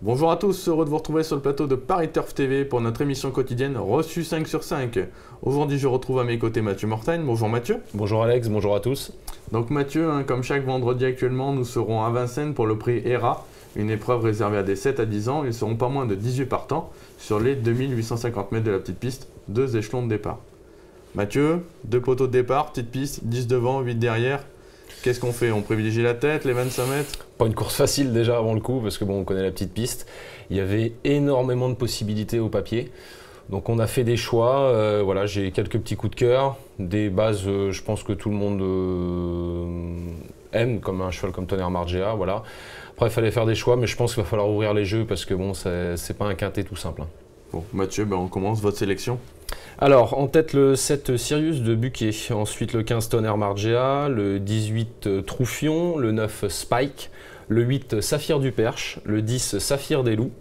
Bonjour à tous, heureux de vous retrouver sur le plateau de Paris Turf TV pour notre émission quotidienne Reçu 5 sur 5. Aujourd'hui, je retrouve à mes côtés Mathieu Mortagne. Bonjour Mathieu. Bonjour Alex, bonjour à tous. Donc Mathieu, comme chaque vendredi actuellement, nous serons à Vincennes pour le prix ERA, une épreuve réservée à des 7 à 10 ans. Ils seront pas moins de 18 partants sur les 2850 mètres de la petite piste, 2 échelons de départ. Mathieu, 2 poteaux de départ, petite piste, 10 devant, 8 derrière. Qu'est-ce qu'on fait? On privilégie la tête, les 25 mètres? Pas une course facile déjà avant le coup, parce que bon, on connaît la petite piste. Il y avait énormément de possibilités au papier. Donc on a fait des choix, voilà, j'ai quelques petits coups de cœur, des bases je pense que tout le monde aime, comme un cheval comme Tonnerre Margea, voilà. Après il fallait faire des choix, mais je pense qu'il va falloir ouvrir les jeux parce que bon, c'est pas un quintet tout simple. Bon, Mathieu, on commence votre sélection. Alors, en tête le 7 Sirius de Buquet, ensuite le 15 Tonnerre Margea, le 18 Troufion, le 9 Spike, le 8 Saphir du Perche, le 10 Saphir des Loups,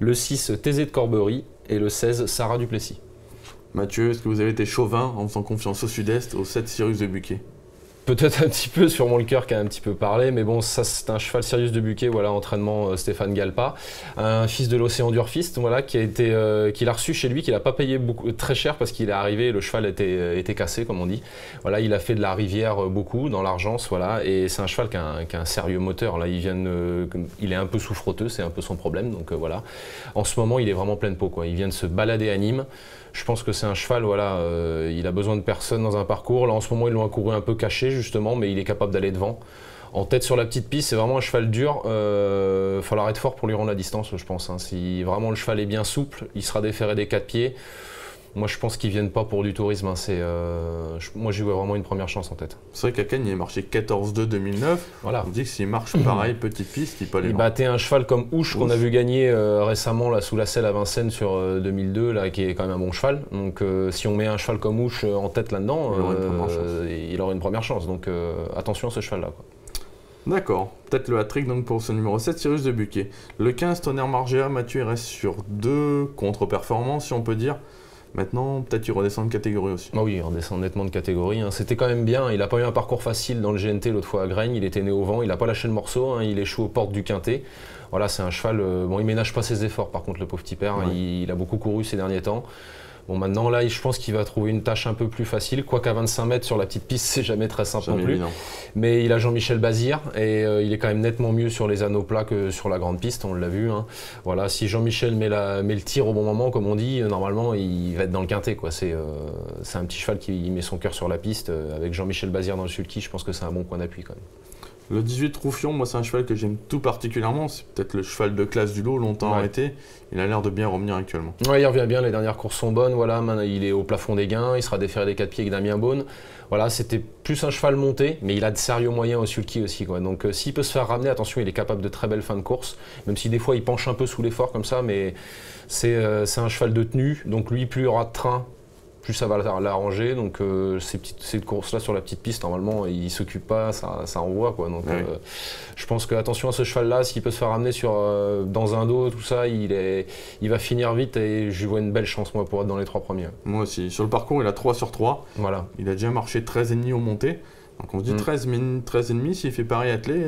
le 6 Thésée de Corbery et le 16 Sarah Duplessis. Mathieu, est-ce que vous avez été chauvin en faisant confiance au sud-est, au 7 Sirius de Buquet? Peut-être un petit peu, sûrement le cœur qui a un petit peu parlé, mais bon, ça c'est un cheval Sirius de Buquet, voilà, entraînement Stéphane Galpa, un fils de l'Océan d'Urfist, voilà, qu'il a reçu chez lui, qu'il n'a pas payé très cher parce qu'il est arrivé, le cheval était cassé, comme on dit. Voilà, il a fait de la rivière beaucoup, dans l'Argence, voilà, et c'est un cheval qui a un sérieux moteur. Là, il est un peu souffreteux, c'est un peu son problème, donc voilà. En ce moment, il est vraiment plein de peau, quoi. Il vient de se balader à Nîmes. Je pense que c'est un cheval, voilà, il a besoin de personne dans un parcours. Là, en ce moment, ils l'ont accouru un peu caché, justement, mais il est capable d'aller devant. En tête sur la petite piste, c'est vraiment un cheval dur. Il va falloir être fort pour lui rendre la distance, je pense. Si vraiment le cheval est bien souple, il sera déféré des 4 pieds. Moi, je pense qu'ils ne viennent pas pour du tourisme. Moi, j'y vois vraiment une première chance en tête. C'est vrai qu'à Cannes, il a marché 14-2 2009. Voilà. On dit que s'il marche pareil, petite piste, il peut aller Il loin. battait un cheval comme Ouche qu'on a vu gagner récemment là, sous la selle à Vincennes sur 2002, là, qui est quand même un bon cheval. Donc, si on met un cheval comme Ouche en tête là-dedans, il aura une première chance. Donc, attention à ce cheval-là. D'accord. Peut-être le hat-trick donc pour ce numéro 7, Sirius de Buquet. Le 15, Tonnerre Margea, Mathieu, il reste sur 2 contre-performances, si on peut dire. Maintenant, peut-être qu'il redescend de catégorie aussi. Ah oui, il redescend nettement de catégorie. C'était quand même bien. Il n'a pas eu un parcours facile dans le GNT l'autre fois à Graignes. Il était né au vent. Il n'a pas lâché le morceau. Il échoue aux portes du Quintet. Voilà, c'est un cheval. Bon, il ménage pas ses efforts, par contre, le pauvre petit père. Ouais. Il a beaucoup couru ces derniers temps. Bon, maintenant, là, je pense qu'il va trouver une tâche un peu plus facile. Quoique à 25 mètres sur la petite piste, c'est jamais très simple non plus. Évident. Mais il a Jean-Michel Bazir et il est quand même nettement mieux sur les anneaux plats que sur la grande piste, on l'a vu. Voilà, si Jean-Michel met le tir au bon moment, comme on dit, normalement, il va être dans le quintet. C'est un petit cheval qui met son cœur sur la piste. Avec Jean-Michel Bazir dans le sulky, je pense que c'est un bon point d'appui quand même. Le 18 Troufion, moi c'est un cheval que j'aime tout particulièrement, c'est peut-être le cheval de classe du lot, longtemps arrêté, il a l'air de bien revenir actuellement. Ouais, il revient bien, les dernières courses sont bonnes, voilà, il est au plafond des gains, il sera déféré des 4 pieds avec Damien Beaune. Voilà, c'était plus un cheval monté, mais il a de sérieux moyens au sulky aussi, quoi. Donc s'il peut se faire ramener, attention, il est capable de très belles fins de course, même si des fois il penche un peu sous l'effort comme ça, mais c'est un cheval de tenue, donc lui plus il aura de train, plus ça va l'arranger. Donc ces courses-là sur la petite piste, normalement, il ne s'occupe pas, ça envoie, quoi. Donc je pense que attention à ce cheval-là, s'il peut se faire ramener dans un dos, tout ça, il va finir vite et je lui vois une belle chance, moi, pour être dans les 3 premiers. Moi aussi. Sur le parcours, il a 3 sur 3. Voilà. Il a déjà marché 13,5 au monté. Donc on se dit 13,5, s'il fait pareil attelé,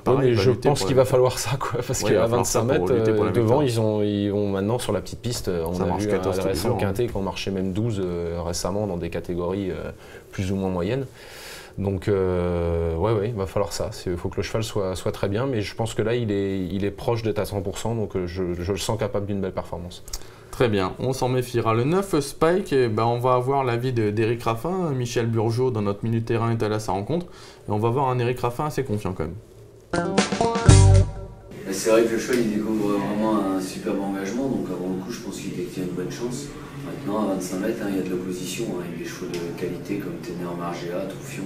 pareil, je pense qu'il va falloir ça, quoi, parce qu'à 25 mètres, devant, ils vont maintenant sur la petite piste, on a vu un récent quintet qui ont marché même 12 récemment dans des catégories plus ou moins moyennes. Donc il va falloir ça, il faut que le cheval soit très bien, mais je pense que là il est proche d'être à 100%, donc je le sens capable d'une belle performance. Très bien, on s'en méfiera. Le 9 Spike, on va avoir l'avis d'Éric Raffin. Michel Burgeot dans notre Minute Terrain est allé à sa rencontre. Et on va voir un Éric Raffin assez confiant quand même. C'est vrai que le cheval il découvre vraiment un superbe engagement, donc avant le coup je pense qu'il détient une bonne chance. Maintenant à 25 mètres il y a de l'opposition, avec des chevaux de qualité comme Tonnerre Margea, Troufion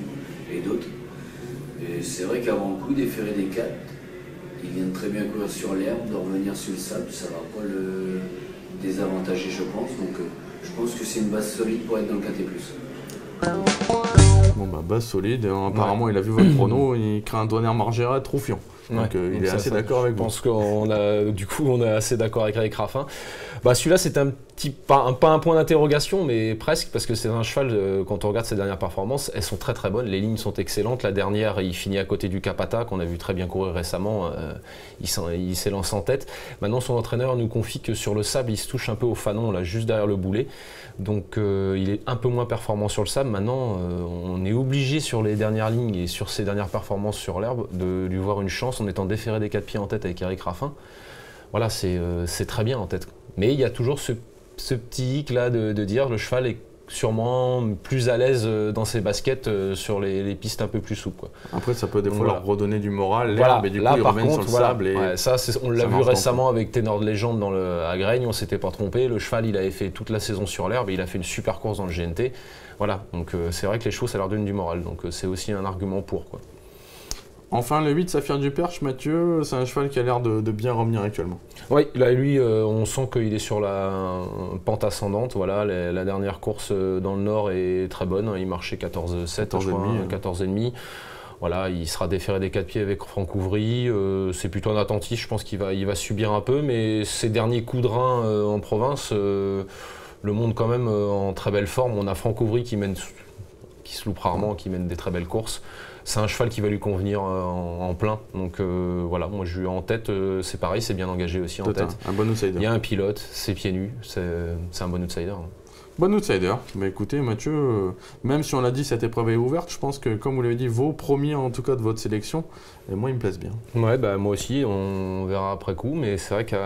et d'autres. Et c'est vrai qu'avant le coup, déférer des 4, ils viennent très bien courir sur l'herbe, de revenir sur le sable, ça va pas le désavantager je pense, donc je pense que c'est une base solide pour être dans le quintet plus. Bon base solide, apparemment il a vu votre prono, il craint un Tonnerre Margea Troufion. Donc il est assez d'accord avec vous. Je pense qu'on est assez d'accord avec Raffin. Celui-là c'était un pas un point d'interrogation, mais presque, parce que c'est un cheval, quand on regarde ses dernières performances, elles sont très très bonnes, les lignes sont excellentes. La dernière, il finit à côté du Capata, qu'on a vu très bien courir récemment, il s'élance en tête. Maintenant, son entraîneur nous confie que sur le sable, il se touche un peu au fanon, là, juste derrière le boulet. Donc il est un peu moins performant sur le sable. Maintenant, on est obligé sur les dernières lignes et sur ses dernières performances sur l'herbe de lui voir une chance en étant déféré des 4 pieds en tête avec Eric Raffin. Voilà, c'est très bien en tête. Mais il y a toujours ce petit hic là de dire le cheval est sûrement plus à l'aise dans ses baskets sur les pistes un peu plus souples, quoi. Après, ça peut des fois voilà. leur redonner du moral, voilà. mais du là, coup, ils par reviennent contre, sur le voilà. sable. Et ouais, ça, on l'a ça vu marche récemment avec Ténor de Légende à Graigne, on s'était pas trompé. Le cheval, il avait fait toute la saison sur l'herbe et il a fait une super course dans le GNT. Voilà, donc c'est vrai que les chevaux, ça leur donne du moral. Donc c'est aussi un argument pour, quoi. Enfin, le 8 Saphir du Perche, Mathieu, c'est un cheval qui a l'air de bien revenir actuellement. Oui, là, lui, on sent qu'il est sur la pente ascendante. Voilà, la dernière course dans le Nord est très bonne. Il marchait 14,7, 14,5. Voilà, il sera déféré des 4 pieds avec Franck Ouvry. C'est plutôt un attentif, je pense qu'il va subir un peu. Mais ses derniers coups de rein en province le montrent quand même en très belle forme. On a Franck Ouvry qui se loupe rarement, qui mène des très belles courses. C'est un cheval qui va lui convenir en plein. Donc voilà, moi je lui ai en tête, c'est pareil, c'est bien engagé aussi en tête. Un bon outsider. Il y a un pilote, c'est pieds nus, c'est un bon outsider. Bon outsider. Mais écoutez, Mathieu, même si on l'a dit, cette épreuve est ouverte, je pense que, comme vous l'avez dit, vos premiers en tout cas de votre sélection, et moi, ils me plaisent bien. Ouais, bah, moi aussi, on verra après coup, mais c'est vrai que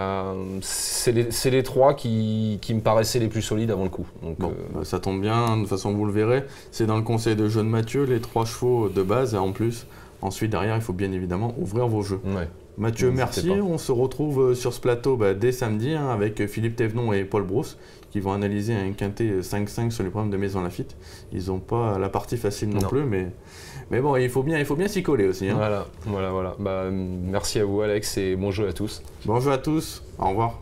c'est les 3 qui me paraissaient les plus solides avant le coup. Donc, bon, ça tombe bien, de toute façon, vous le verrez. C'est dans le conseil de jeu de Mathieu, les 3 chevaux de base, et en plus, ensuite, derrière, il faut bien évidemment ouvrir vos jeux. Ouais. Mathieu, merci. On se retrouve sur ce plateau dès samedi avec Philippe Thévenon et Paul Brousse qui vont analyser un quintet 5-5 sur les problèmes de Maison Lafitte. Ils n'ont pas la partie facile non plus, mais bon, il faut bien s'y coller aussi. Hein. Voilà. Bah, merci à vous, Alex, et bon jeu à tous. Bon jeu à tous. Au revoir.